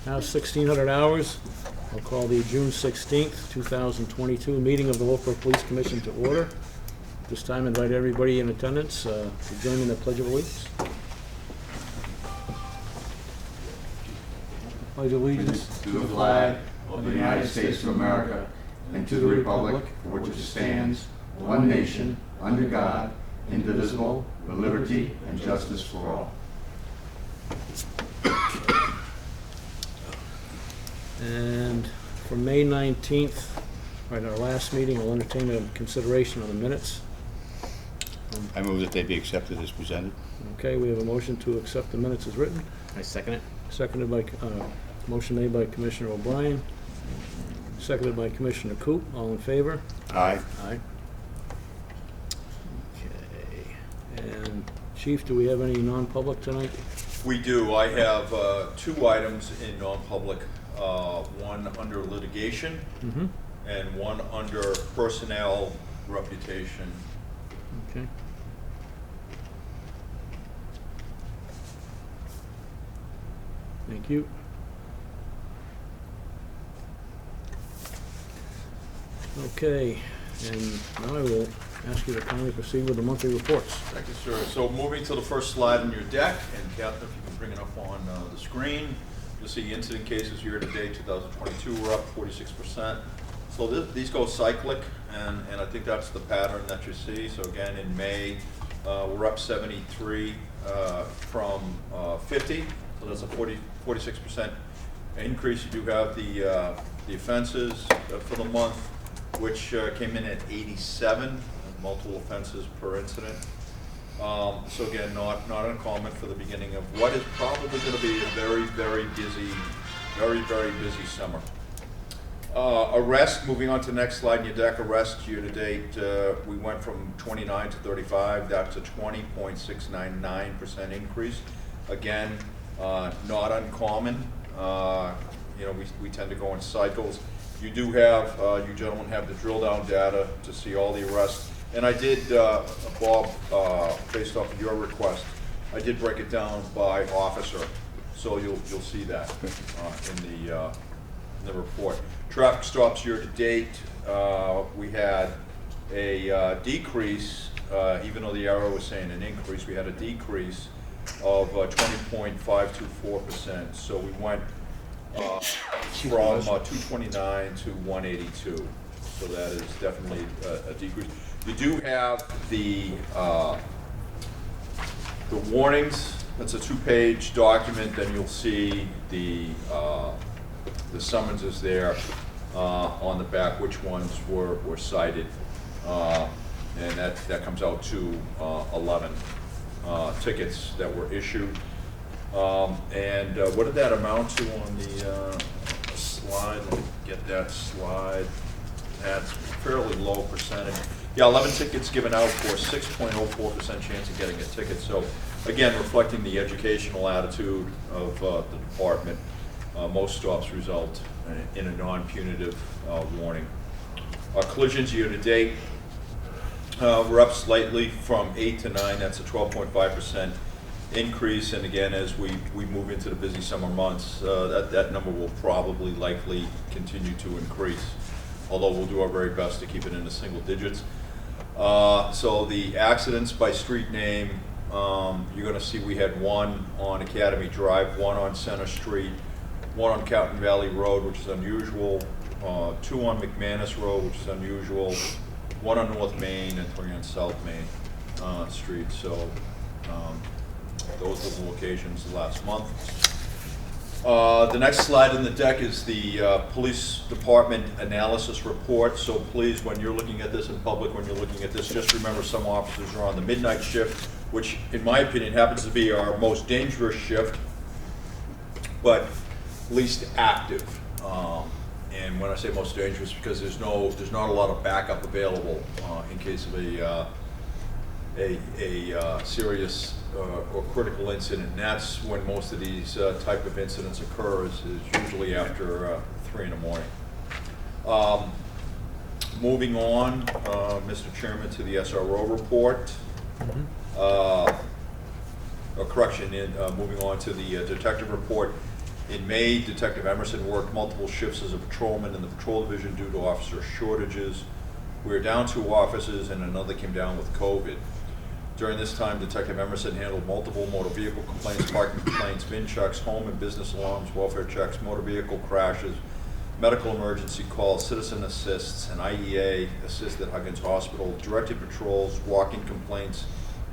Now 1600 hours. I'll call the June 16th, 2022 meeting of the Wolfeboro Police Commission to order. This time invite everybody in attendance to join me in the Pledge of Allegiance. Pledge of allegiance to the flag of the United States of America and to the republic for which it stands, one nation, under God, indivisible, with liberty and justice for all. And for May 19th, right, our last meeting, we'll entertain a consideration of the minutes. I move that they be accepted as presented. Okay, we have a motion to accept the minutes as written. I second it. Seconded by, motion made by Commissioner O'Brien, seconded by Commissioner Coop. All in favor? Aye. Aye. Okay. And Chief, do we have any non-public tonight? We do. I have two items in non-public, one under litigation and one under personnel reputation. Okay. Thank you. Okay, and now I will ask you to kindly proceed with the monthly reports. Thank you, sir. So moving to the first slide on your deck, and Captain, if you can bring it up on the screen, you'll see incident cases year-to-date 2022 were up 46%. So these go cyclic, and I think that's the pattern that you see. So again, in May, we're up 73 from 50, so that's a 46% increase. You do have the offenses for the month, which came in at 87, multiple offenses per incident. So again, not uncommon for the beginning of what is probably going to be a very, very busy summer. Arrest, moving on to the next slide in your deck, arrest year to date, we went from 29 to 35, that's a 20.699% increase. Again, not uncommon. You know, we tend to go in cycles. You do have, you gentlemen have the drill down data to see all the arrests. And I did, Bob, based off of your request, I did break it down by officer. So you'll see that in the report. Traffic stops year to date, we had a decrease, even though the arrow was saying an increase, we had a decrease of 20.524%. So we went from 229 to 182. So that is definitely a decrease. You do have the warnings. That's a 2-page document. Then you'll see the summonses there on the back, which ones were cited, and that comes out to 11 tickets that were issued. And what did that amount to on the slide? Let me get that slide. That's fairly low percentage. Yeah, 11 tickets given out for 6.04% chance of getting a ticket. So again, reflecting the educational attitude of the department, most stops result in a non-punitive warning. Collisions year to date, we're up slightly from 8 to 9. That's a 12.5% increase. And again, as we move into the busy summer months, that number will probably likely continue to increase, although we'll do our very best to keep it in the single digits. So the accidents by street name, you're going to see we had one on Academy Drive, one on Center Street, one on Cotton Valley Road, which is unusual, 2 on McManus Road, which is unusual, 1 on North Main, and 3 on South Main Street. So those were the locations last month. The next slide in the deck is the police department analysis report. So please, when you're looking at this in public, when you're looking at this, just remember some officers are on the midnight shift, which in my opinion happens to be our most dangerous shift, but least active. And when I say most dangerous, because there's not a lot of backup available in case of a serious or critical incident. And that's when most of these type of incidents occur, is usually after 3 in the morning. Moving on, Mr. Chairman, to the SRO report. Moving on to the detective report. In May, Detective Emerson worked multiple shifts as a patrolman in the patrol division due to officer shortages. We were down 2 officers and another came down with COVID. During this time, Detective Emerson handled multiple motor vehicle complaints, parking complaints, VIN checks, home and business alarms, welfare checks, motor vehicle crashes, medical emergency calls, citizen assists, and IEA assist at Huggins Hospital, directed patrols, walk-in complaints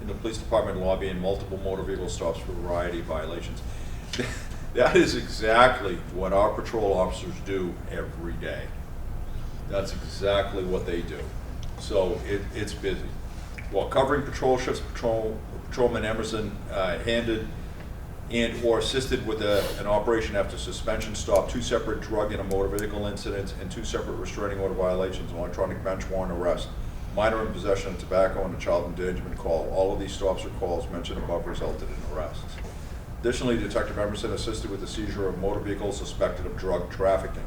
in the police department lobby, and multiple motor vehicle stops for a variety of violations. That is exactly what our patrol officers do every day. That's exactly what they do. So it's busy. While covering patrol shifts, Patrolman Emerson handed and or assisted with an operation after suspension stop, 2 separate drug and a motor vehicle incidents, and 2 separate restraining order violations, an electronic bench warrant arrest, minor in possession of tobacco, and a child endangerment call. All of these stops or calls mentioned above resulted in arrests. Additionally, Detective Emerson assisted with the seizure of motor vehicles suspected of drug trafficking.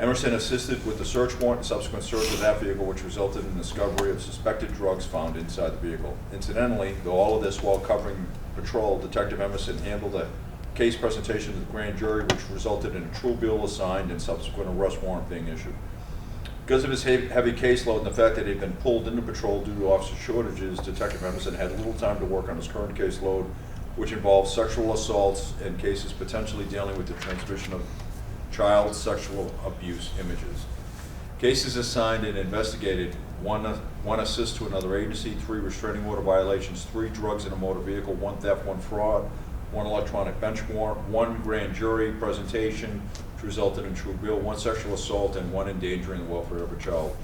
Emerson assisted with the search warrant and subsequent search of that vehicle, which resulted in the discovery of suspected drugs found inside the vehicle. Incidentally, though all of this while covering patrol, Detective Emerson handled a case presentation to the grand jury, which resulted in a true bill assigned and subsequent arrest warrant being issued. Because of his heavy caseload and the fact that he had been pulled into patrol due to officer shortages, Detective Emerson had little time to work on his current caseload, which involves sexual assaults and cases potentially dealing with the transmission of child sexual abuse images. Cases assigned and investigated: one assist to another agency, 3 restraining order violations, 3 drugs in a motor vehicle, 1 theft, 1 fraud, 1 electronic bench warrant, 1 grand jury presentation, which resulted in true bill, 1 sexual assault, and 1 endangering the welfare of a child.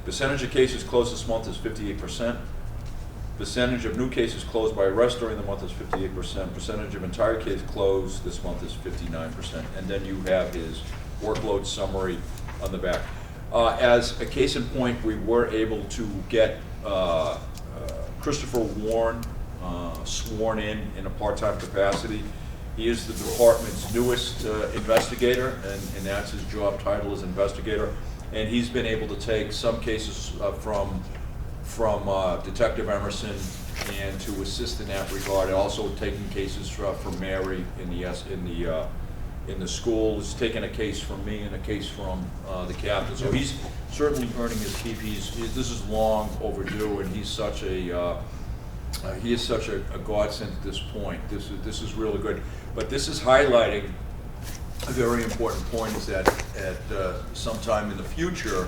Percentage of cases closed this month is 58%. Percentage of new cases closed by arrest during the month is 58%. Percentage of entire case closed this month is 59%. And then you have his workload summary on the back. As a case in point, we were able to get Christopher Warren sworn in a part-time capacity. He is the department's newest investigator, and that's his job title as investigator. And he's been able to take some cases from Detective Emerson and to assist in that regard. Also taking cases from Mary in the school. He's taken a case from me and a case from the captain. So he's certainly earning his keep. This is long overdue, and he's such a he is such a godsend at this point. This is really good. But this is highlighting a very important point: is that at sometime in the future,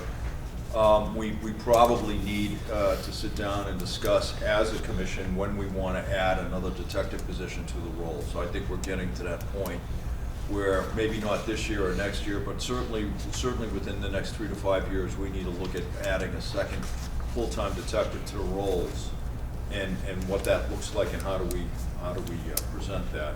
we probably need to sit down and discuss as a commission when we want to add another detective position to the role. So I think we're getting to that point where maybe not this year or next year, but certainly within the next 3 to 5 years, we need to look at adding a second full-time detective to the roles, and what that looks like and how do we present that.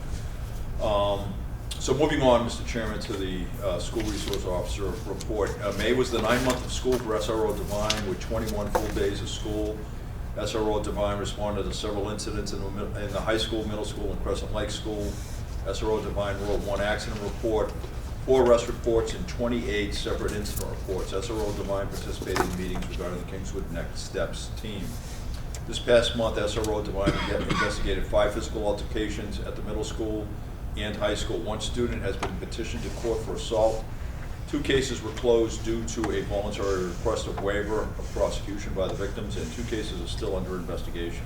So moving on, Mr. Chairman, to the School Resource Officer report. May was the 9th month of school for SRO Devine with 21 full days of school. SRO Devine responded to several incidents in the high school, middle school, and Crescent Lake School. SRO Devine wrote 1 accident report, 4 arrest reports, and 28 separate incident reports. SRO Devine participated in meetings regarding the Kingswood Next Steps team. This past month, SRO Devine investigated 5 physical altercations at the middle school and high school. 1 student has been petitioned to court for assault. 2 cases were closed due to a voluntary request of waiver of prosecution by the victims, and 2 cases are still under investigation.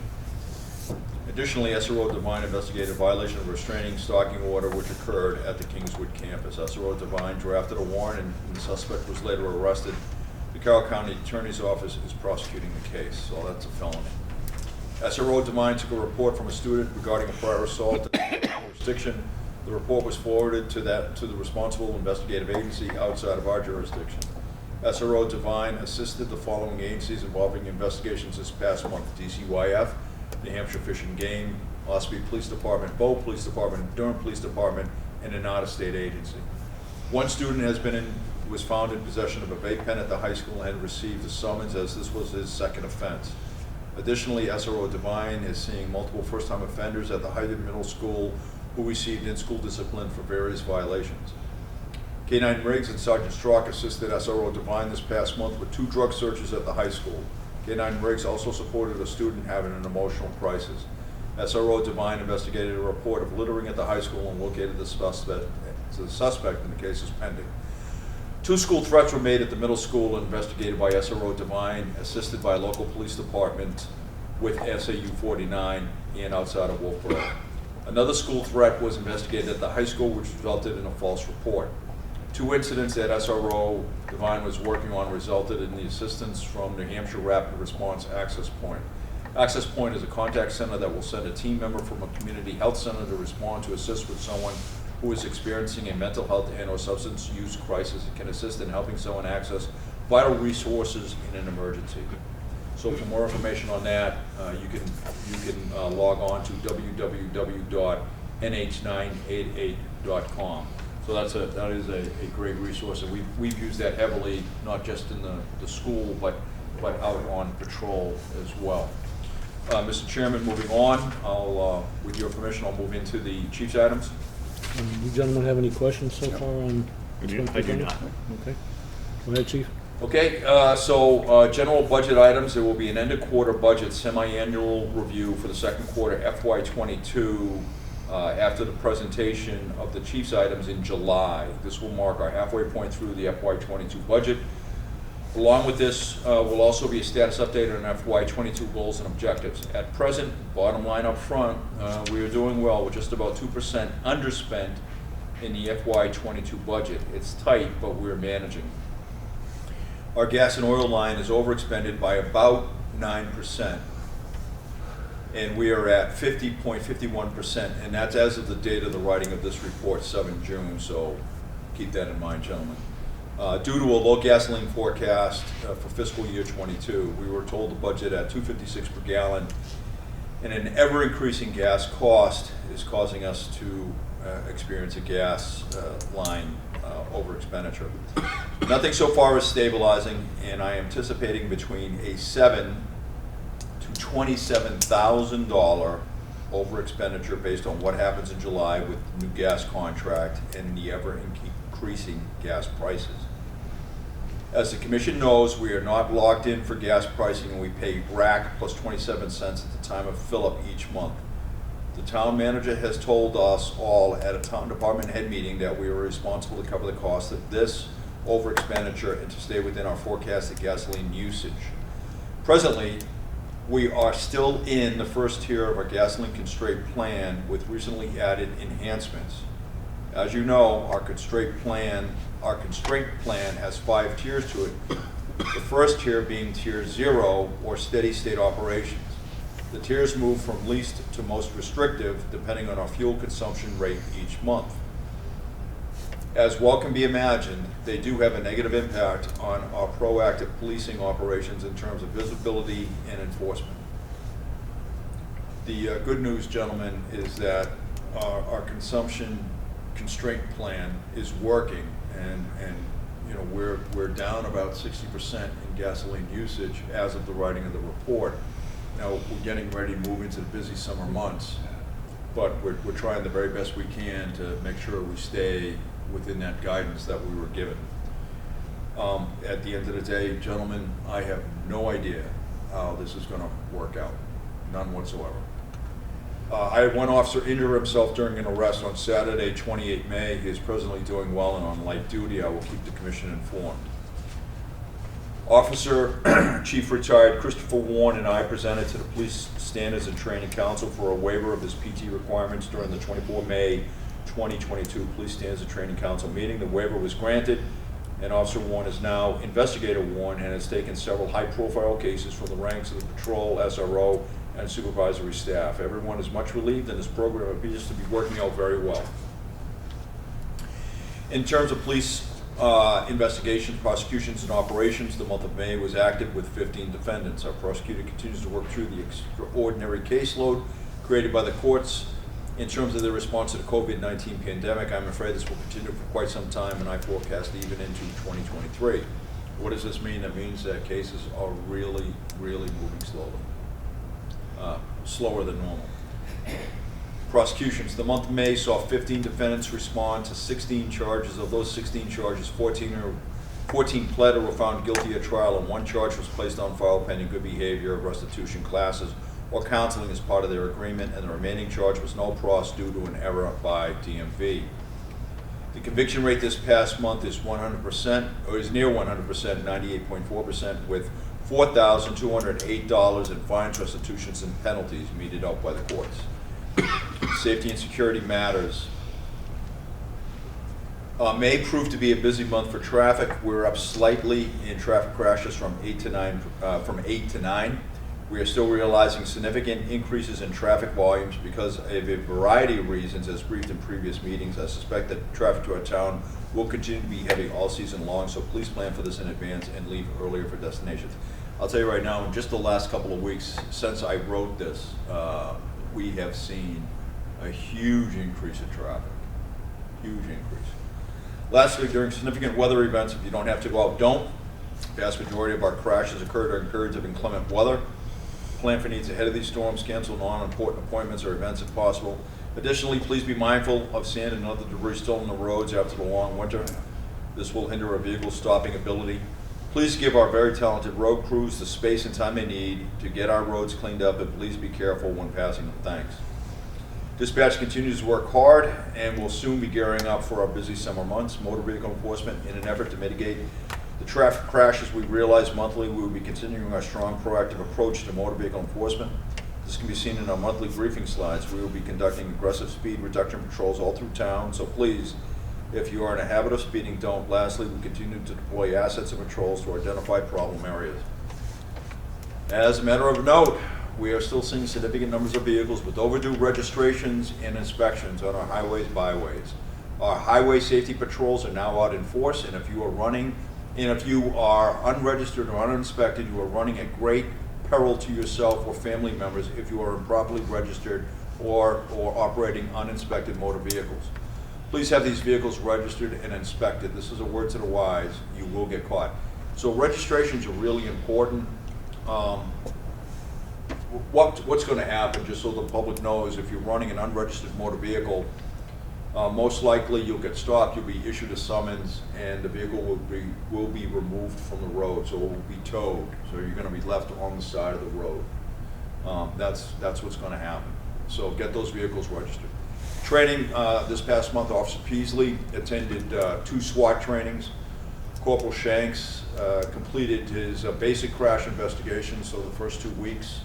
Additionally, SRO Devine investigated a violation of a restraining stalking order which occurred at the Kingswood campus. SRO Devine drafted a warrant, and the suspect was later arrested. The Carroll County Attorney's Office is prosecuting the case, so that's a felony. SRO Devine took a report from a student regarding a prior assault in jurisdiction. The report was forwarded to the responsible investigative agency outside of our jurisdiction. SRO Devine assisted the following agencies involving investigations this past month: DCYF, New Hampshire Fish and Game, Ospey Police Department, Bow Police Department, Durham Police Department, and an out-of-state agency. 1 student was found in possession of a vape pen at the high school and had received a summons, as this was his 2nd offense. Additionally, SRO Devine is seeing multiple first-time offenders at the Hyden Middle School who received in-school discipline for various violations. K-9 Riggs and Sergeant Strock assisted SRO Devine this past month with 2 drug searches at the high school. K-9 Riggs also supported a student having an emotional crisis. SRO Devine investigated a report of littering at the high school and located the suspect, and the case is pending. 2 school threats were made at the middle school, investigated by SRO Devine, assisted by local police department with SAU 49 and outside of Wolfeboro. Another school threat was investigated at the high school, which resulted in a false report. 2 incidents that SRO Devine was working on resulted in the assistance from New Hampshire Rapid Response Access Point. Access Point is a contact center that will send a team member from a community health center to respond to assist with someone who is experiencing a mental health and or substance use crisis. It can assist in helping someone access vital resources in an emergency. So for more information on that, you can log on to www.nh988.com. So that is a great resource, and we've used that heavily, not just in the school, but out on patrol as well. Mr. Chairman, moving on, with your permission, I'll move into the chief's items. You gentlemen have any questions so far on? I do not. Okay. Go ahead, Chief. Okay, so general budget items, there will be an end of quarter budget semi-annual review for the second quarter FY22 after the presentation of the chief's items in July. This will mark our halfway point through the FY22 budget. Along with this will also be a status update on FY22 goals and objectives. At present, bottom line up front, we are doing well with just about 2% underspent in the FY22 budget. It's tight, but we're managing. Our gas and oil line is overexpended by about 9%, and we are at 50.51%, and that's as of the date of the writing of this report, 7 June, so keep that in mind, gentlemen. Due to a low gasoline forecast for fiscal year 22, we were told the budget at $2.56 per gallon, and an ever-increasing gas cost is causing us to experience a gas line over expenditure. Nothing so far is stabilizing, and I am anticipating between a $7,000 to $27,000 over expenditure based on what happens in July with the new gas contract and the ever-increasing gas prices. As the Commission knows, we are not locked in for gas pricing, and we pay rack plus 27 cents at the time of fill-up each month. The town manager has told us all at a town department head meeting that we are responsible to cover the cost of this over expenditure and to stay within our forecasted gasoline usage. Presently, we are still in the first tier of our gasoline constraint plan with recently added enhancements. As you know, our constraint plan has 5 tiers to it. The first tier being tier 0 or steady state operations. The tiers move from least to most restrictive depending on our fuel consumption rate each month. As well can be imagined, they do have a negative impact on our proactive policing operations in terms of visibility and enforcement. The good news, gentlemen, is that our consumption constraint plan is working, and you know, we're down about 60% in gasoline usage as of the writing of the report. Now we're getting ready to move into the busy summer months, but we're trying the very best we can to make sure we stay within that guidance that we were given. At the end of the day, gentlemen, I have no idea how this is going to work out, none whatsoever. I had one officer injure himself during an arrest on Saturday, 28 May. He is presently doing well and on light duty. I will keep the Commission informed. Officer Chief Retired Christopher Warren and I presented to the Police Standards and Training Council for a waiver of his PT requirements during the 24 May 2022 Police Standards and Training Council meeting. The waiver was granted, and Officer Warren is now Investigator Warren and has taken several high-profile cases from the ranks of the patrol, SRO, and supervisory staff. Everyone is much relieved, and this program appears to be working out very well. In terms of police investigations, prosecutions, and operations, the month of May was active with 15 defendants. Our prosecutor continues to work through the extraordinary caseload created by the courts. In terms of their response to the COVID-19 pandemic, I'm afraid this will continue for quite some time, and I forecast even into 2023. What does this mean? That means that cases are really, really moving slowly. Slower than normal. Prosecutions. The month of May saw 15 defendants respond to 16 charges. Of those 16 charges, 14 pled or were found guilty at trial, and 1 charge was placed on file pending good behavior restitution classes, or counseling as part of their agreement, and the remaining charge was no pros due to an error by DMV. The conviction rate this past month is 100%, or is near 100%, 98.4%, with $4,208 in fines, restitutions, and penalties meted out by the courts. Safety and security matters. May prove to be a busy month for traffic. We're up slightly in traffic crashes from 8 to 9. We are still realizing significant increases in traffic volumes because of a variety of reasons, as briefed in previous meetings. I suspect that traffic to our town will continue to be heavy all season long, so please plan for this in advance and leave earlier for destinations. I'll tell you right now, in just the last couple of weeks since I wrote this, we have seen a huge increase in traffic. Huge increase. Lastly, during significant weather events, if you don't have to go out, don't. The vast majority of our crashes occur during periods of inclement weather. Plan for needs ahead of these storms. Cancel non-important appointments or events if possible. Additionally, please be mindful of sand and other debris still on the roads after the long winter. This will hinder our vehicle's stopping ability. Please give our very talented road crews the space and time they need to get our roads cleaned up, and please be careful when passing them. Thanks. Dispatch continues to work hard and will soon be gearing up for our busy summer months. Motor vehicle enforcement, in an effort to mitigate the traffic crashes we realize monthly, we will be continuing our strong proactive approach to motor vehicle enforcement. This can be seen in our monthly briefing slides. We will be conducting aggressive speed reduction patrols all through town, so please, if you are in a habit of speeding, don't. Lastly, we continue to deploy assets and patrols to identify problem areas. As a matter of note, we are still seeing significant numbers of vehicles with overdue registrations and inspections on our highways, byways. Our highway safety patrols are now out in force, and if you are unregistered or uninspected, you are running at great peril to yourself or family members if you are improperly registered or operating uninspected motor vehicles. Please have these vehicles registered and inspected. This is a word to the wise. You will get caught. So registrations are really important. What's going to happen, just so the public knows, if you're running an unregistered motor vehicle, most likely you'll get stopped, you'll be issued a summons, and the vehicle will be removed from the road, so it will be towed. So you're going to be left on the side of the road. That's what's going to happen. So get those vehicles registered. Training this past month, Officer Peasley attended 2 SWAT trainings. Corporal Shanks completed his basic crash investigation, so the first 2 weeks.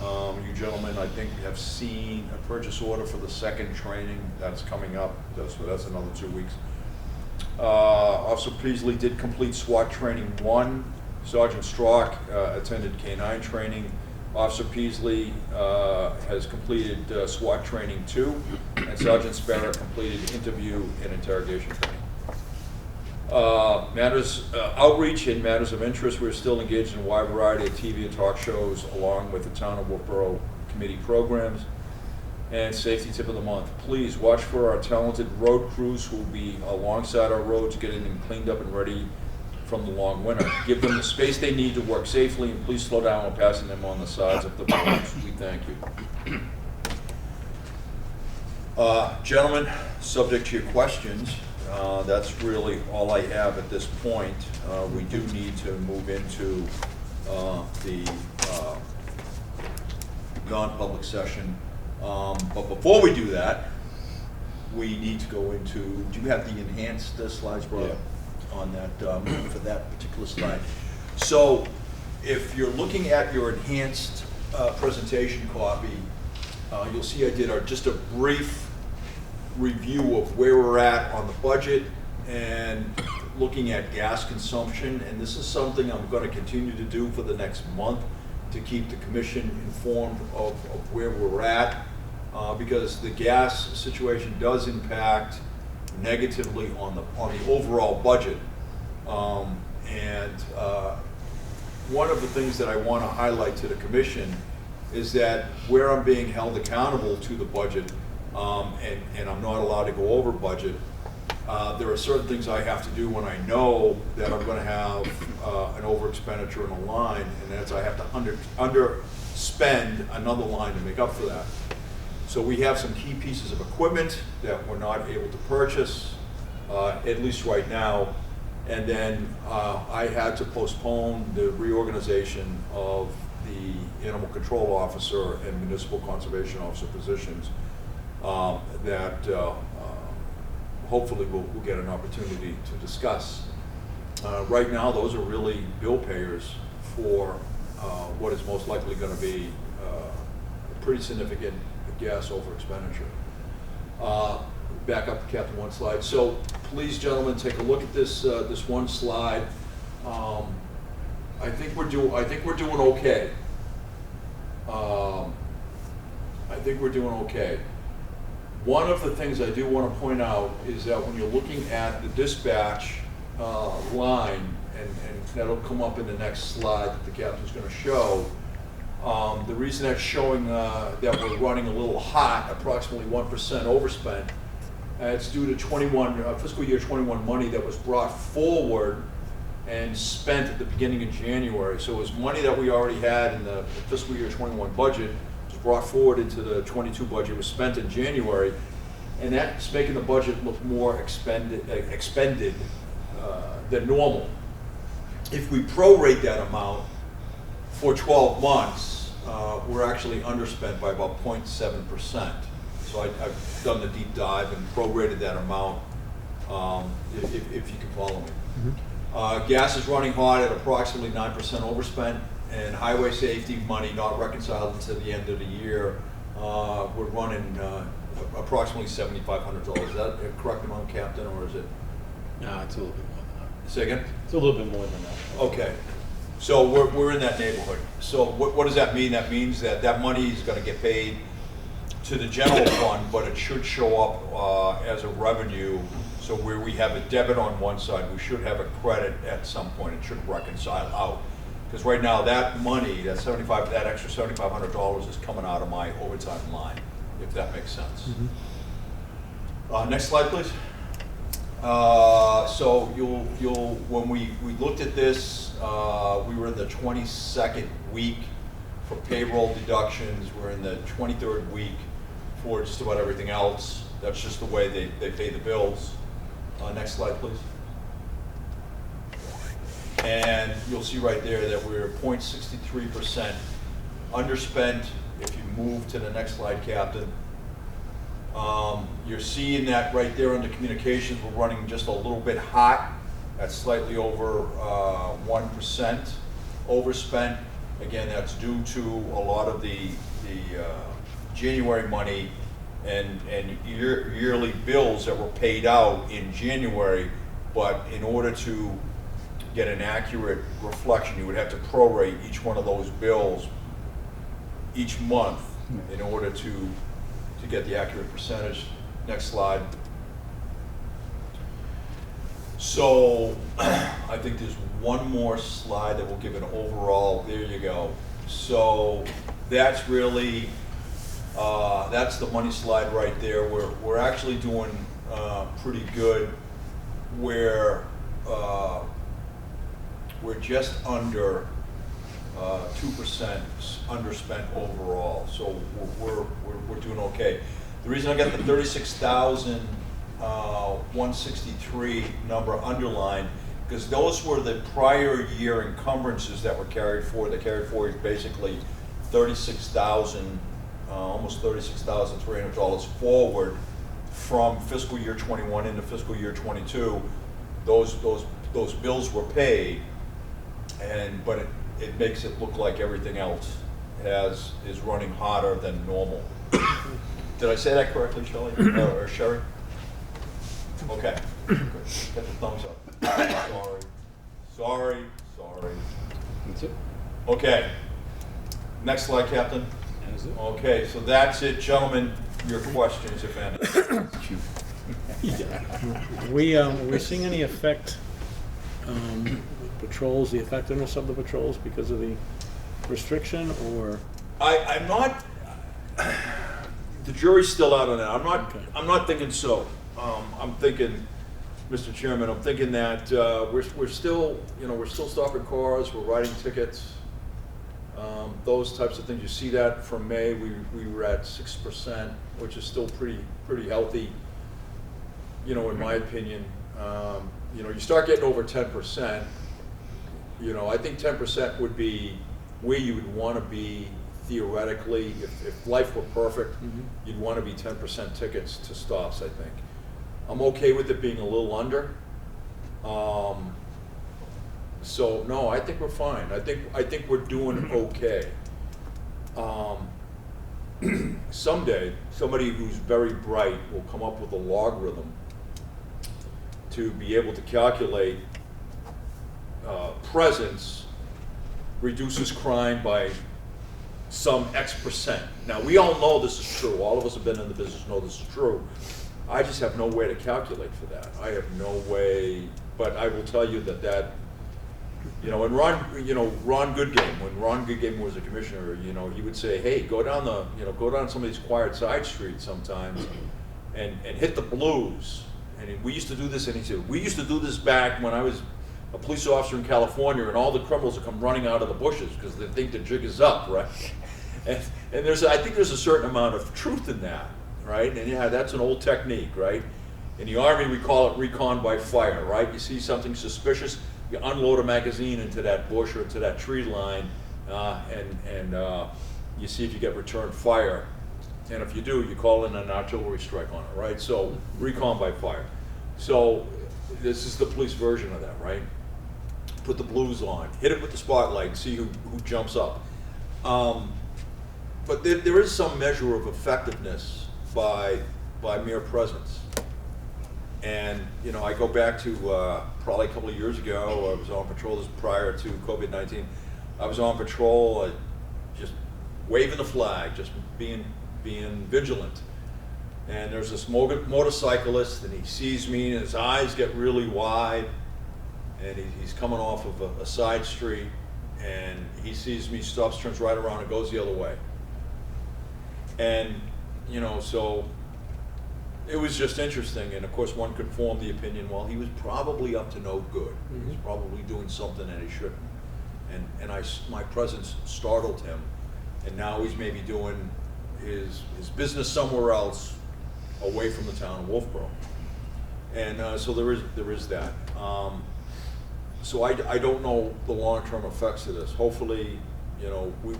You gentlemen, I think, have seen a purchase order for the second training that's coming up. So that's another 2 weeks. Officer Peasley did complete SWAT training 1. Sergeant Strock attended K-9 training. Officer Peasley has completed SWAT training 2, and Sergeant Sparrow completed interview and interrogation training. Outreach and matters of interest, we're still engaged in a wide variety of TV and talk shows along with the Town of Wolfeboro Committee programs. And safety tip of the month, please watch for our talented road crews who will be alongside our roads getting them cleaned up and ready from the long winter. Give them the space they need to work safely, and please slow down when passing them on the sides of the roads. We thank you. Gentlemen, subject to your questions, that's really all I have at this point. We do need to move into the non-public session. But before we do that, we need to go into, do you have the enhanced slides, brother? Yeah. On that, for that particular slide. So if you're looking at your enhanced presentation copy, you'll see I did just a brief review of where we're at on the budget and looking at gas consumption, and this is something I'm going to continue to do for the next month to keep the commission informed of where we're at, because the gas situation does impact negatively on the overall budget. One of the things that I want to highlight to the commission is that where I'm being held accountable to the budget, and I'm not allowed to go over budget, there are certain things I have to do when I know that I'm going to have an over expenditure in a line, and that's I have to underspend another line to make up for that. So we have some key pieces of equipment that we're not able to purchase, at least right now, and then I had to postpone the reorganization of the animal control officer and municipal conservation officer positions that hopefully we'll get an opportunity to discuss. Right now, those are really bill payers for what is most likely going to be a pretty significant gas over expenditure. Back up, Captain, one slide. So please, gentlemen, take a look at this this one slide. I think we're doing okay. I think we're doing okay. One of the things I do want to point out is that when you're looking at the dispatch line, and that'll come up in the next slide that the captain's going to show, the reason that's showing that we're running a little hot, approximately 1% overspent, it's due to fiscal year 21 money that was brought forward and spent at the beginning of January. So it was money that we already had in the fiscal year 21 budget, was brought forward into the 22 budget, was spent in January, and that's making the budget look more expended than normal. If we prorate that amount for 12 months, we're actually underspent by about 0.7%. So I've done the deep dive and prorated that amount, if you can follow me. Mm-hmm. Gas is running hot at approximately 9% overspent, and highway safety money not reconciled until the end of the year. We're running approximately $7,500. Is that a correct amount, Captain, or is it? No, it's a little bit more than that. Say again? It's a little bit more than that. Okay. So we're in that neighborhood. So what does that mean? That means that money is going to get paid to the general fund, but it should show up as a revenue. So where we have a debit on one side, we should have a credit at some point. It should reconcile out. Because right now that money, that extra $7,500 is coming out of my overtime line, if that makes sense. Mm-hmm. Next slide, please. So when we looked at this, we were in the 22nd week for payroll deductions. We're in the 23rd week for just about everything else. That's just the way they pay the bills. Next slide, please. And you'll see right there that we're 0.63% underspent. If you move to the next slide, Captain. You're seeing that right there under communications, we're running just a little bit hot. That's slightly over 1% overspent. Again, that's due to a lot of the January money and yearly bills that were paid out in January, but in order to get an accurate reflection, you would have to prorate each one of those bills each month in order to get the accurate percentage. Next slide. So I think there's one more slide that will give an overall. There you go. So that's really that's the money slide right there. We're actually doing pretty good. We're just under 2% underspent overall, so we're doing okay. The reason I got the 36,163 number underlined, because those were the prior year encumbrances that were carried forward. They carried forward basically 36,000, almost $36,300 forward from fiscal year 21 into fiscal year 22. Those bills were paid, but it makes it look like everything else is running hotter than normal. Did I say that correctly, Shelley? Or Sherry? Okay. Good. Get the thumbs up. Sorry. That's it. Okay. Next slide, Captain. That is it. Okay, so that's it, gentlemen. Your questions, if any. We're seeing any effect, patrols, the effectiveness of the patrols because of the restriction, or? I'm not. The jury's still out on that. Okay. I'm not thinking so. I'm thinking, Mr. Chairman, I'm thinking that we're still stopping cars, we're writing tickets, those types of things. You see that from May, we were at 6%, which is still pretty healthy. In my opinion, you start getting over 10%. I think 10% would be where you would want to be theoretically, if life were perfect, Mhm. you'd want to be 10% tickets to stops, I think. I'm okay with it being a little under. So no, I think we're fine. I think we're doing okay. Someday, somebody who's very bright will come up with a logarithm to be able to calculate presence reduces crime by some X percent. Now, we all know this is true. All of us have been in the business know this is true. I just have no way to calculate for that. I have no way, but I will tell you that and Ron Goodgame, when Ron Goodgame was a commissioner, he would say, hey, go down some of these quiet side streets sometimes and hit the blues. And we used to do this, and he said, we used to do this back when I was a police officer in California, and all the criminals would come running out of the bushes because they think the jig is up, right? And I think there's a certain amount of truth in that, right? And yeah, that's an old technique, right? In the Army, we call it recon by fire, right? You see something suspicious, you unload a magazine into that bush or into that tree line, and you see if you get return fire. And if you do, you call in an artillery strike on it, right? So recon by fire. So this is the police version of that, right? Put the blues on, hit it with the spotlight, and see who jumps up. But there is some measure of effectiveness by mere presence. And I go back to probably a couple of years ago. I was on patrol. This prior to COVID-19. I was on patrol, just waving the flag, just being vigilant. And there's this motorcyclist, and he sees me, and his eyes get really wide, and he's coming off of a side street, and he sees me, stops, turns right around, and goes the other way. And so it was just interesting, and of course one could form the opinion, well, he was probably up to no good. He was probably doing something that he shouldn't. And my presence startled him, and now he's maybe doing his business somewhere else, away from the town of Wolfeboro. And so there is that. So I don't know the long-term effects of this. Hopefully,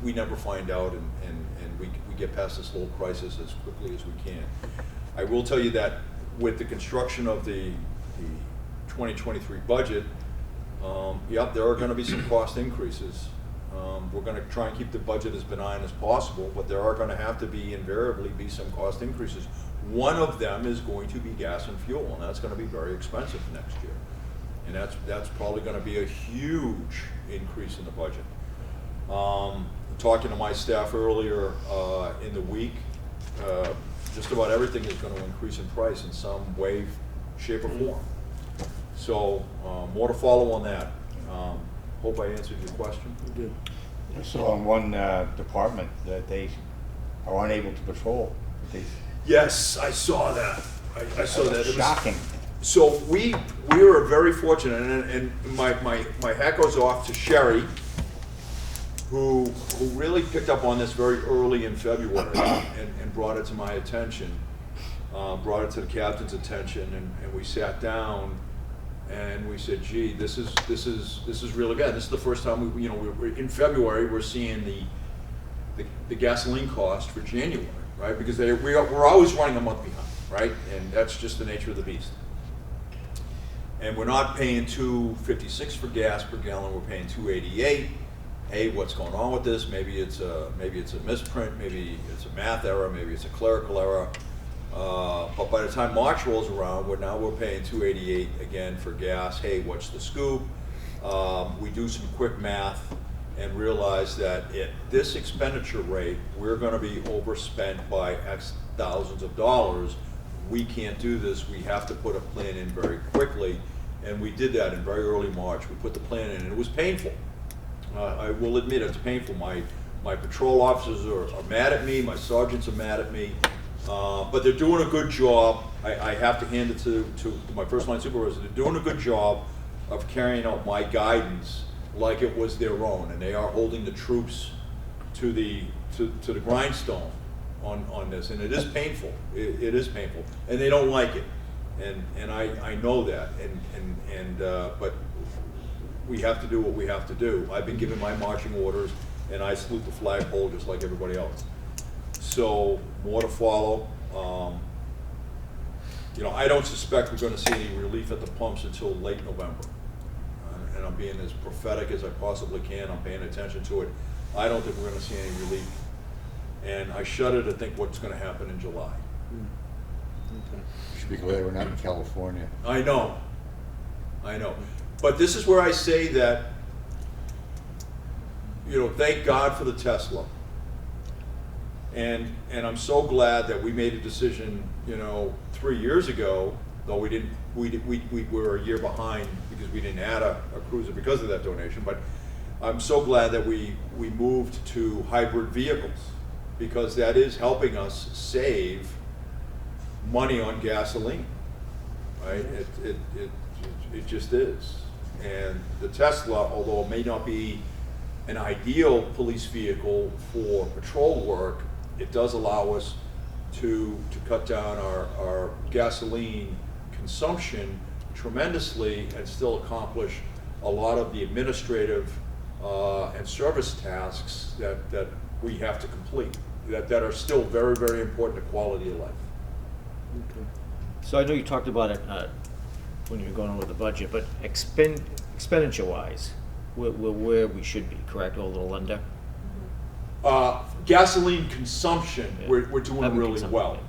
we never find out, and we get past this little crisis as quickly as we can. I will tell you that with the construction of the 2023 budget, there are going to be some cost increases. We're going to try and keep the budget as benign as possible, but there are going to have to be invariably some cost increases. One of them is going to be gas and fuel, and that's going to be very expensive next year. And that's probably going to be a huge increase in the budget. Talking to my staff earlier in the week, just about everything is going to increase in price in some way, shape, or form. So more to follow on that. Hope I answered your question. You did. I saw in one department that they are unable to patrol. Yes, I saw that. I saw that. It was shocking. So we were very fortunate, and my hat goes off to Sherry, who really picked up on this very early in February and brought it to my attention, brought it to the captain's attention, and we sat down and we said, gee, this is real again. This is the first time we in February we're seeing the gasoline cost for January, right? Because we're always running a month behind, right? And that's just the nature of the beast. And we're not paying $2.56 for gas per gallon. We're paying $2.88. Hey, what's going on with this? Maybe it's a misprint. Maybe it's a math error. Maybe it's a clerical error. But by the time March rolls around, we're paying $2.88 again for gas. Hey, what's the scoop? We do some quick math and realize that at this expenditure rate, we're going to be overspent by X thousands of dollars. We can't do this. We have to put a plan in very quickly. And we did that in very early March. We put the plan in, and it was painful. I will admit it's painful. My patrol officers are mad at me. My sergeants are mad at me. But they're doing a good job. I have to hand it to my first line supervisor. They're doing a good job of carrying out my guidance like it was their own, and they are holding the troops to the grindstone on this, and it is painful. It is painful, and they don't like it, and I know that, but we have to do what we have to do. I've been given my marching orders, and I salute the flagpole just like everybody else. So, more to follow. You know, I don't suspect we're gonna see any relief at the pumps until late November. And I'm being as prophetic as I possibly can, I'm paying attention to it. I don't think we're gonna see any relief. And I shudder to think what's gonna happen in July. Okay. You should be glad we're not in California. I know. But this is where I say that, you know, thank God for the Tesla. And I'm so glad that we made a decision, you know, 3 years ago, though we were a year behind because we didn't add a cruiser because of that donation, but I'm so glad that we moved to hybrid vehicles, because that is helping us save money on gasoline, right? It just is. And the Tesla, although it may not be an ideal police vehicle for patrol work, it does allow us to cut down our gasoline consumption tremendously and still accomplish a lot of the administrative and service tasks that we have to complete, that are still very, very important to quality of life. Okay. So I know you talked about it when you were going over the budget, but expenditure-wise, we're where we should be, correct? A little under? Gasoline consumption, Yeah. we're doing Having really consumption, well.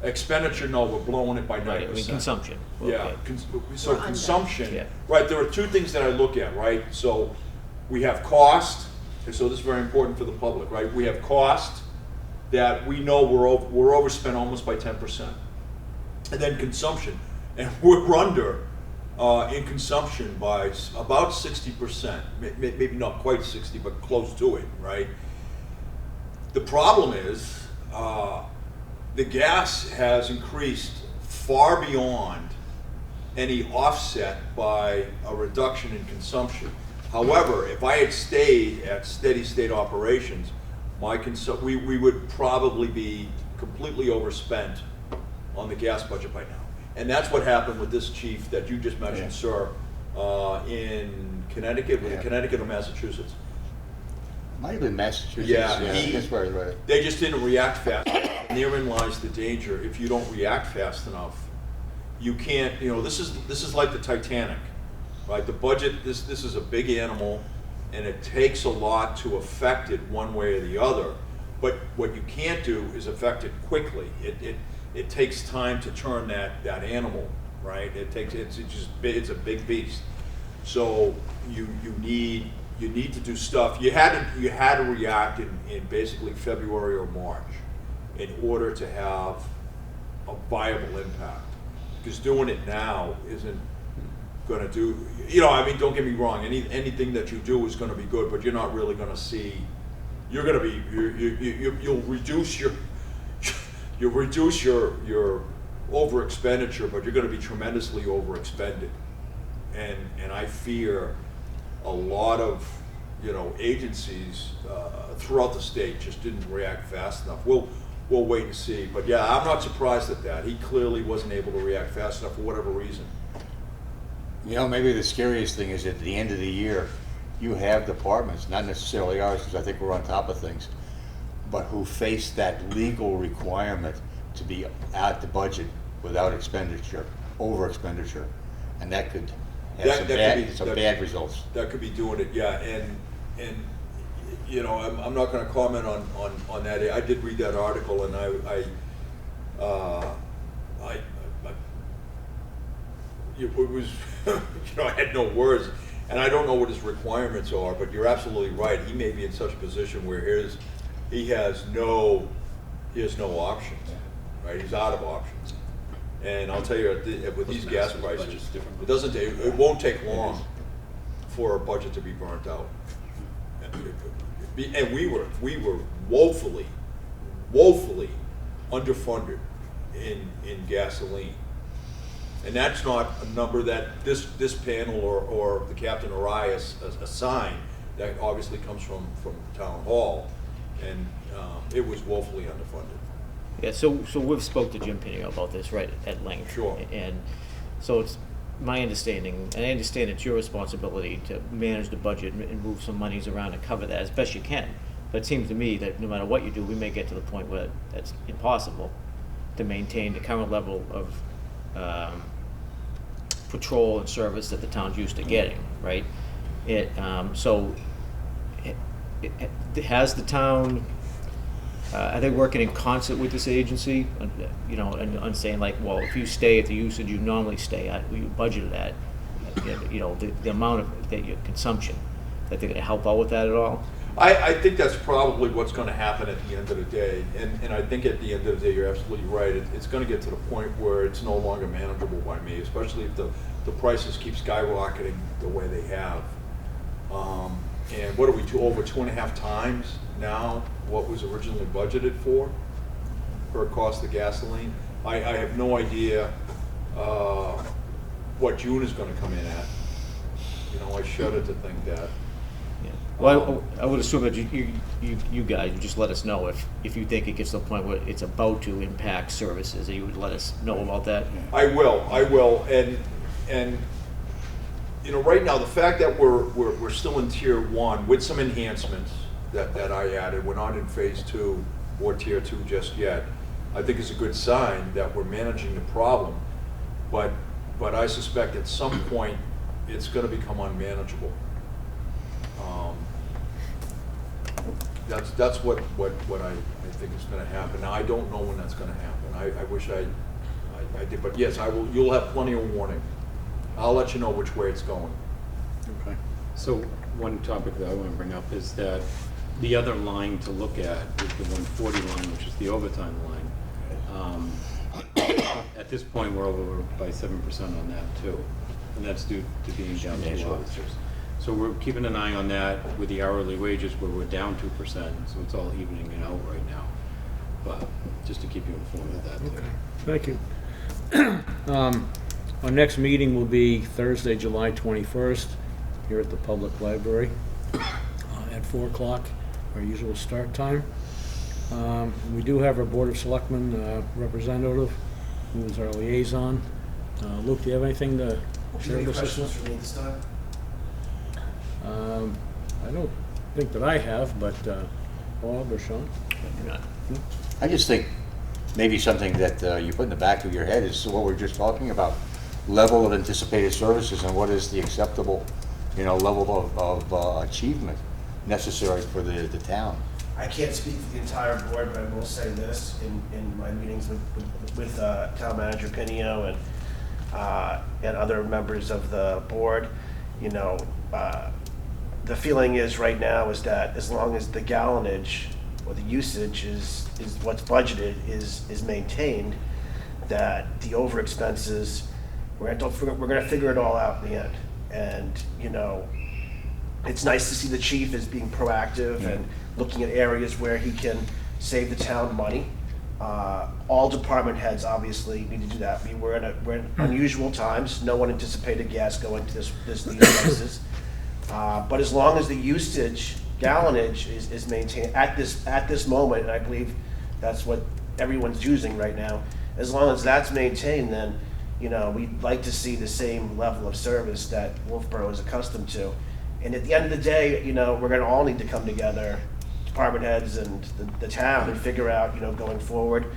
Expenditure, no, we're blowing it by 9%. Right, I mean, consumption. Yeah, Okay. so We're under. consumption, Yeah. right, there are two things that I look at, right? So we have cost, and so this is very important for the public, right? We have cost that we know we're overspent almost by 10%. And then consumption, and we're under in consumption by about 60%, maybe not quite 60, but close to it, right? The problem is, the gas has increased far beyond any offset by a reduction in consumption. However, if I had stayed at steady state operations, we would probably be completely overspent on the gas budget by now. And that's what happened with this chief that you just mentioned, sir, in Connecticut, was it Yeah. Connecticut or Massachusetts? Might have been Massachusetts. Yeah, That's right. They just didn't react fast. And therein lies the danger. If you don't react fast enough, you can't, you know, this is like the Titanic, right? The budget, this is a big animal, and it takes a lot to affect it one way or the other. But what you can't do is affect it quickly. It takes time to turn that animal, right? It's a big beast. So you need to do stuff. You had to react in basically February or March in order to have a viable impact. Because doing it now isn't going to do, you know, I mean, don't get me wrong, anything that you do is going to be good, but you're not really going to see, you'll reduce your over expenditure, but you're going to be tremendously over expended. And I fear a lot of, you know, agencies throughout the state just didn't react fast enough. We'll wait and see. But yeah, I'm not surprised at that. He clearly wasn't able to react fast enough for whatever reason. You know, maybe the scariest thing is at the end of the year, you have departments, not necessarily ours, because I think we're on top of things, but who face that legal requirement to be at the budget without expenditure, over expenditure, and that could have some bad results. That could be doing it, yeah. And you know, I'm not going to comment on that. I did read that article, and it was, you know, I had no words, and I don't know what his requirements are, but you're absolutely right. He may be in such a position where he has no options, right? He's out of options. And I'll tell you, with these gas prices, it won't take long for a budget to be burnt out. And we were woefully underfunded in gasoline. And that's not a number that this panel or the captain or I assigned. That obviously comes from town hall, and it was woefully underfunded. Yeah, so we've spoke to Jim Pinio about this, right, at length. Sure. And so my understanding, and I understand it's your responsibility to manage the budget and move some monies around to cover that as best you can. But it seems to me that no matter what you do, we may get to the point where that's impossible to maintain the current level of patrol and service that the town's used to getting, right? Has the town, are they working in concert with this agency? You know, and saying like, well, if you stay at the usage you normally stay at, you budgeted at, you know, the amount of your consumption, that they're gonna help out with that at all? I think that's probably what's gonna happen at the end of the day, and I think at the end of the day, you're absolutely right. It's gonna get to the point where it's no longer manageable by me, especially if the prices keep skyrocketing the way they have. And what are we, over 2.5 times now what was originally budgeted for cost of gasoline? I have no idea what June is gonna come in at. You know, I shudder to think that. Yeah. Well, I would assume that you guys would just let us know if you think it gets to the point where it's about to impact services, and you would let us know about that. I will, and you know, right now, the fact that we're still in tier 1 with some enhancements that I added, we're not in phase 2 or tier 2 just yet, I think is a good sign that we're managing the problem, but I suspect at some point it's going to become unmanageable. That's what I think is going to happen. Now, I don't know when that's going to happen. I wish I did, but yes, I will. You'll have plenty of warning. I'll let you know which way it's going. Okay. So one topic that I want to bring up is that the other line to look at is the 140 line, which is the overtime line. At this point, we're over by 7% on that too, and that's due to being down to officers. So we're keeping an eye on that with the hourly wages, where we're down 2%. So it's all evening it out right now. But just to keep you informed of that too. Thank you. Our next meeting will be Thursday, July 21st, here at the Public Library at 4 o'clock, our usual start time. We do have our Board of Selectmen representative, who is our liaison. Luke, do you have anything to share with us? Questions for me this time? I don't think that I have, but Bob or Sean? I just think maybe something that you put in the back of your head is what we're just talking about. Level of anticipated services and what is the acceptable, you know, level of achievement necessary for the town. I can't speak for the entire board, but I will say this in my meetings with Town Manager Pinio and other members of the board. You know, the feeling is right now is that as long as the gallonage or the usage is what's budgeted is maintained, that the over expenses, we're gonna figure it all out in the end. And you know, it's nice to see the chief is being proactive and looking at areas where he can save the town money. All department heads obviously need to do that. We're in unusual times. No one anticipated gas going to these prices. But as long as the usage gallonage is maintained at this moment, and I believe that's what everyone's using right now, as long as that's maintained, then you know, we'd like to see the same level of service that Wolfeboro is accustomed to. And at the end of the day, you know, we're gonna all need to come together, department heads and the town, and figure out, you know, going forward,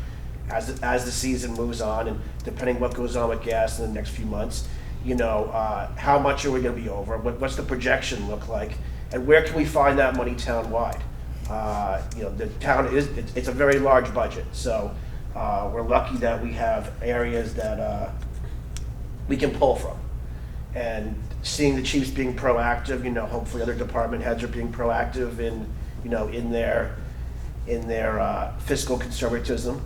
as the season moves on, and depending what goes on with gas in the next few months, you know, how much are we gonna be over? What's the projection look like? And where can we find that money town-wide? You know, the town it's a very large budget, so we're lucky that we have areas that we can pull from. And seeing the chiefs being proactive, you know, hopefully other department heads are being proactive in, you know, in their fiscal conservatism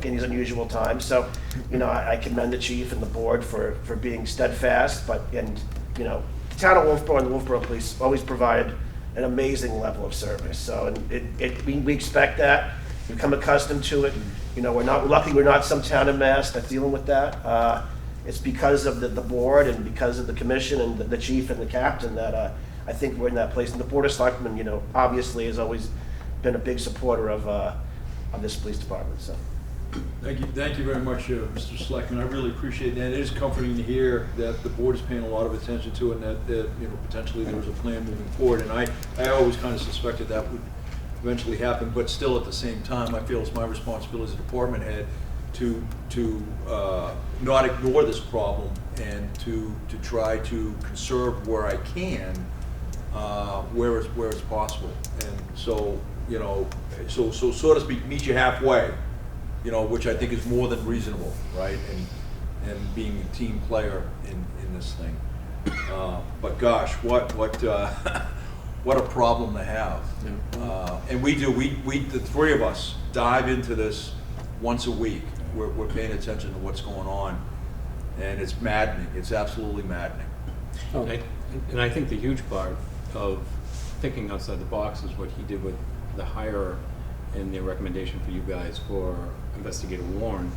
in these unusual times. So, you know, I commend the chief and the board for being steadfast, and you know, the town of Wolfeboro and the Wolfeboro Police always provided an amazing level of service. So, and we expect that. We've become accustomed to it. You know, we're not some town in Mass that's dealing with that. It's because of the board and because of the commission and the chief and the captain that I think we're in that place. And the Board of Selectmen, you know, obviously has always been a big supporter of this police department. So, Thank you very much, Mr. Selectman. I really appreciate that. It is comforting to hear that the board is paying a lot of attention to it, and that potentially there was a plan moving forward. And I always kind of suspected that would eventually happen, but still at the same time, I feel it's my responsibility as a department head to not ignore this problem and to try to conserve where I can, where it's possible. And so, so so to speak, meet you halfway, which I think is more than reasonable, right? And being a team player in this thing. But gosh, what a problem to have. And we the three of us dive into this once a week. We're paying attention to what's going on, and it's maddening. It's absolutely maddening. Oh, And I think the huge part of thinking outside the box is what he did with the hire and the recommendation for you guys for Investigator Warren.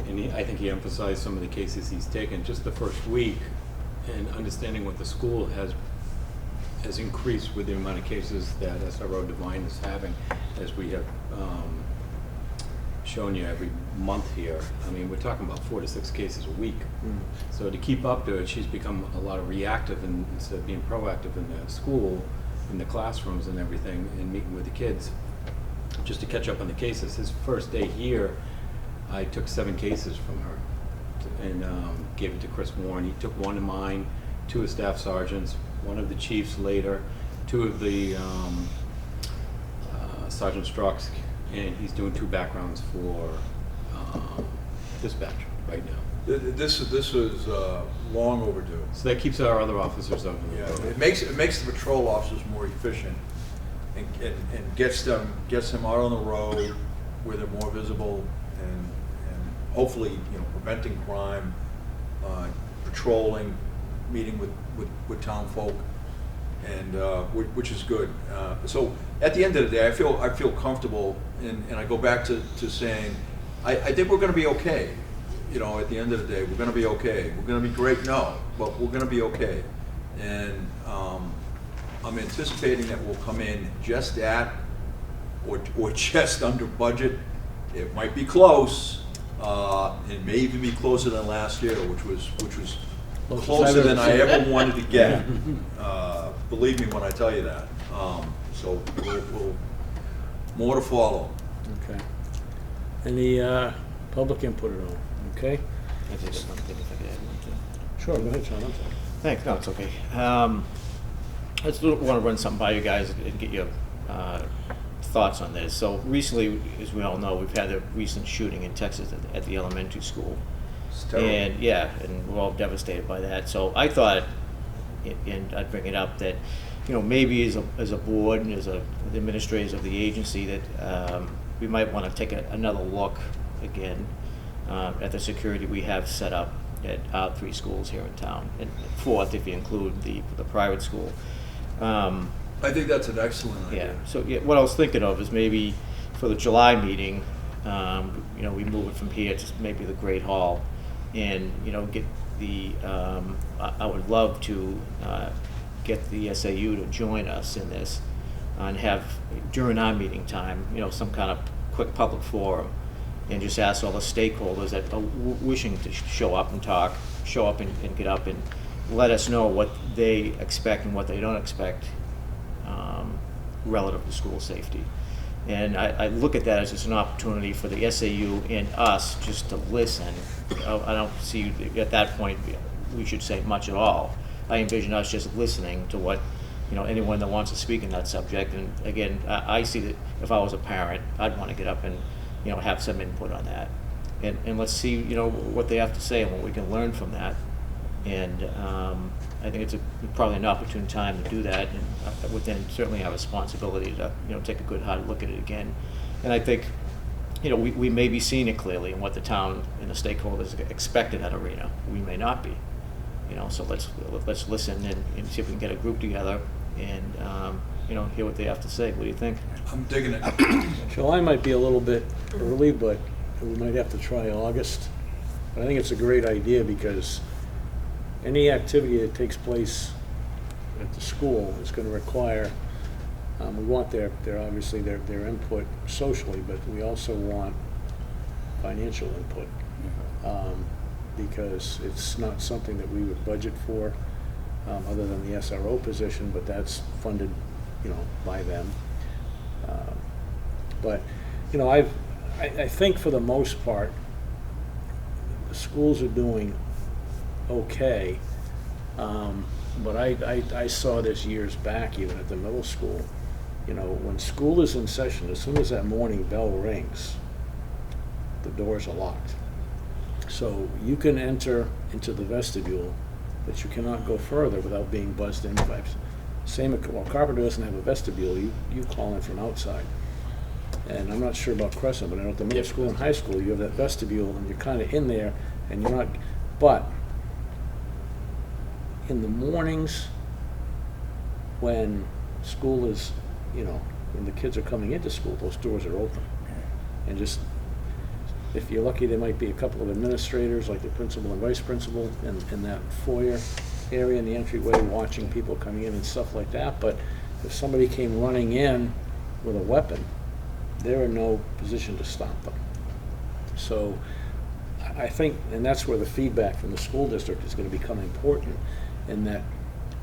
And I think he emphasized some of the cases he's taken just the first week, and understanding what the school has increased with the amount of cases that SRO Divine is having, as we have shown you every month here. I mean, we're talking about 4 to 6 cases a week. So to keep up to it, she's become a lot of reactive instead of being proactive in the school, in the classrooms and everything, and meeting with the kids, just to catch up on the cases. His first day here, I took 7 cases from her and gave it to Chris Warren. He took 1 of mine, 2 of Staff Sergeants, 1 of the chiefs later, 2 of the Sergeant Strzok's, and he's doing 2 backgrounds for dispatch right now. This is long overdue. So that keeps our other officers out. Yeah, it makes the patrol officers more efficient, and gets them out on the road where they're more visible, and hopefully preventing crime, patrolling, meeting with town folk, and which is good. So at the end of the day, I feel comfortable, and I go back to saying I think we're going to be okay. At the end of the day, we're going to be okay. We're going to be great, no, but we're going to be okay. And I'm anticipating that we'll come in just at or just under budget. It might be close. It may even be closer than last year, which was closer than I ever wanted to get. Believe me when I tell you that. So we'll more to follow. okay. Any public input at all? Okay? I think if I could add one thing. Sure, go ahead, Sean. I'm sorry. Thanks, no, it's okay. I just want to run something by you guys and get your thoughts on this. So recently, as we all know, we've had a recent shooting in Texas at the elementary school. It's terrible. And we're all devastated by that. So I thought, and I'd bring it up, that maybe as a board and as the administrators of the agency, that we might want to take another look again at the security we have set up at our 3 schools here in town, and 4th if you include the private school. I think that's an excellent idea. Yeah. So what I was thinking of is maybe for the July meeting, we move it from here to maybe the Great Hall, and get the. I would love to get the SAU to join us in this, and have during our meeting time, some kind of quick public forum, and just ask all the stakeholders that are wishing to show up and get up and let us know what they expect and what they don't expect relative to school safety. And I look at that as just an opportunity for the SAU and us just to listen. I don't see at that point we should say much at all. I envision us just listening to what anyone that wants to speak in that subject. And again, I see that if I was a parent, I'd want to get up and have some input on that, and let's see what they have to say and what we can learn from that. And I think it's probably an opportune time to do that, and within certainly our responsibility to take a good hard look at it again. And I think we may be seeing it clearly in what the town and the stakeholders expect in that arena. We may not be. So let's listen and see if we can get a group together and hear what they have to say. What do you think? I'm digging it. July might be a little bit early, but we might have to try August. But I think it's a great idea, because any activity that takes place at the school is going to require, we want their obviously their input socially, but we also want financial input, because it's not something that we would budget for, other than the SRO position, but that's funded, by them. But, I think for the most part, the schools are doing okay. But I saw this years back, even at the middle school. When school is in session, as soon as that morning bell rings, the doors are locked. So you can enter into the vestibule, but you cannot go further without being buzzed in by. Carpenter doesn't have a vestibule. You call in from outside. And I'm not sure about Crescent, but I know at the middle school and high school, you have that vestibule, and you're kind of in there, and you're not. But in the mornings, when school is, when the kids are coming into school, those doors are open. And just, if you're lucky, there might be a couple of administrators, like the principal and vice principal, in that foyer area in the entryway, watching people coming in and stuff like that. But if somebody came running in with a weapon, they're in no position to stop them. So I think, and that's where the feedback from the school district is going to become important, in that,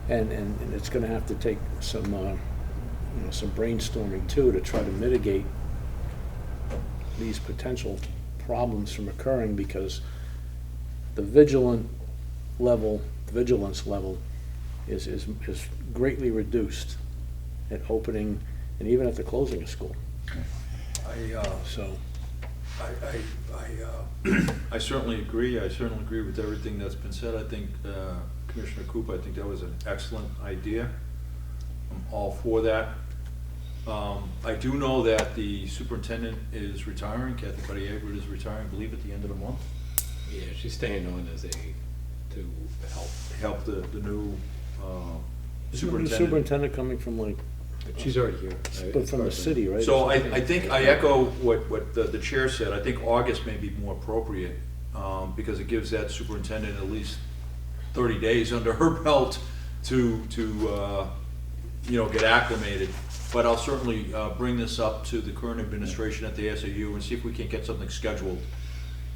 and it's going to have to take some, some brainstorming too, to try to mitigate these potential problems from occurring, because the vigilance level is greatly reduced at opening and even at the closing of school. So. I certainly agree. I certainly agree with everything that's been said. I think, Commissioner Coop, I think that was an excellent idea. I'm all for that. I do know that the superintendent is retiring. Kathy Buddy-Egbert is retiring, I believe, at the end of the month. Yeah, she's staying on to help the new Superintendent. Superintendent coming from She's already here. But from the city, right? So I think I echo what the chair said. I think August may be more appropriate, because it gives that superintendent at least 30 days under her belt to get acclimated. But I'll certainly bring this up to the current administration at the SAU and see if we can get something scheduled.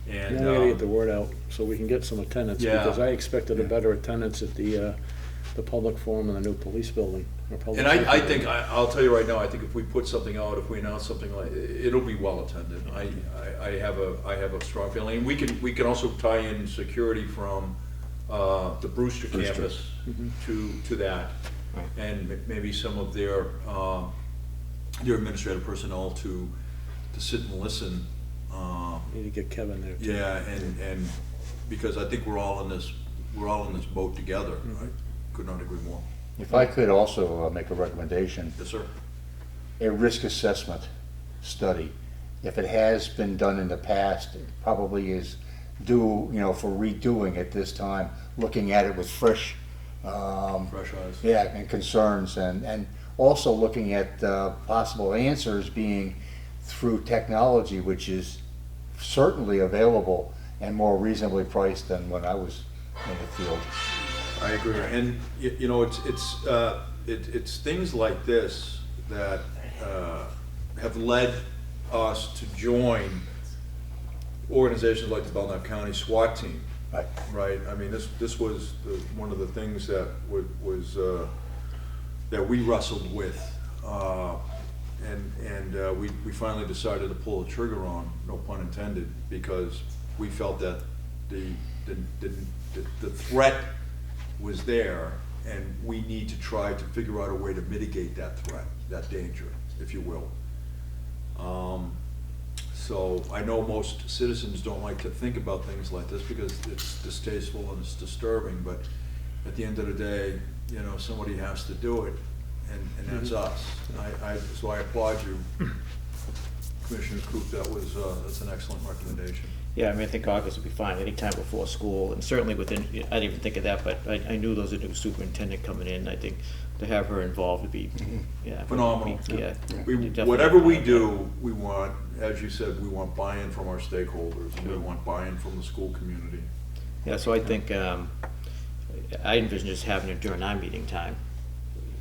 And we gotta get the word out so we can get some attendance, Yeah. because I expected a better attendance at the public forum and the new police building. And I think, I'll tell you right now, I think if we put something out, if we announce something like, it'll be well attended. I have a strong feeling. And we can also tie in security from the Brewster campus to that. Right. And maybe some of their administrative personnel to sit and listen. Need to get Kevin there too. Yeah, and because I think we're all in this boat together. I could not agree more. If I could also make a recommendation, Yes, sir. a risk assessment study. If it has been done in the past, it probably is due, for redoing it this time, looking at it with fresh Fresh eyes. yeah, and concerns, and also looking at possible answers being through technology, which is certainly available and more reasonably priced than when I was in the field. I agree, and it's things like this that have led us to join organizations like the Belknap County SWAT team. Right. Right. I mean, this was one of the things that was that we wrestled with, and we finally decided to pull the trigger on, no pun intended, because we felt that the threat was there, and we need to try to figure out a way to mitigate that threat, that danger, if you will. So I know most citizens don't like to think about things like this because it's distasteful and it's disturbing, but at the end of the day, somebody has to do it, and that's us. So I applaud you, Commissioner Coop. That's an excellent recommendation. Yeah, I think August would be fine, anytime before school, and certainly within, I didn't even think of that, but I knew there was a new superintendent coming in. I think to have her involved would be, yeah. Phenomenal. Yeah. Whatever we do, we want, as you said, we want buy-in from our stakeholders, and we want buy-in from the school community. Yeah, so I think, I envision just having it during our meeting time.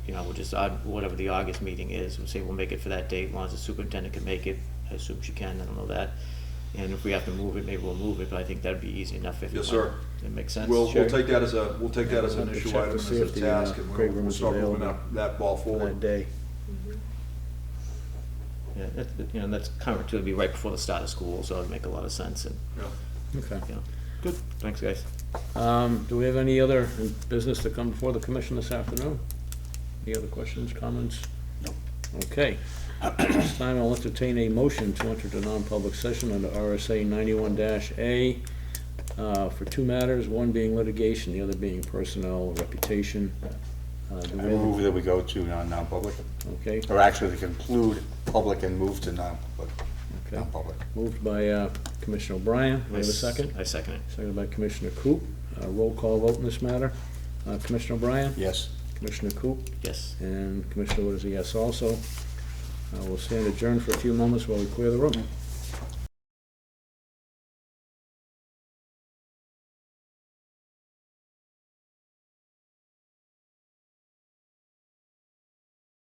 We'll just, whatever the August meeting is, we'll say we'll make it for that date, as long as the superintendent can make it. I assume she can, I don't know that. And if we have to move it, maybe we'll move it, but I think that'd be easy enough if. Yes, you want. sir. It makes sense. We'll Sherry? take that as an Have to issue check to item, as see a if the, task, and program we'll is start moving available that ball that forward. day. Yeah, that's current too, it'd be right before the start of school, so it'd make a lot of sense, and, Yeah. Okay. you know, good, thanks, guys. Do we have any other business to come before the commission this afternoon? Any other questions, comments? No. Okay. At this time, I'll entertain a motion to enter the non-public session under RSA 91-A for two matters, one being litigation, the other being personnel, reputation. Do I we have- move that we go to non-public, Okay, or actually to conclude public and move to non-public. okay. Non-public. Moved by Commissioner O'Brien. Do we have a second? I second it. Seconded by Commissioner Coop. Roll call vote in this matter. Commissioner O'Brien? Yes. Commissioner Coop? Yes. And Commissioner Wood is a yes also. We'll stand adjourned for a few moments while we clear the room.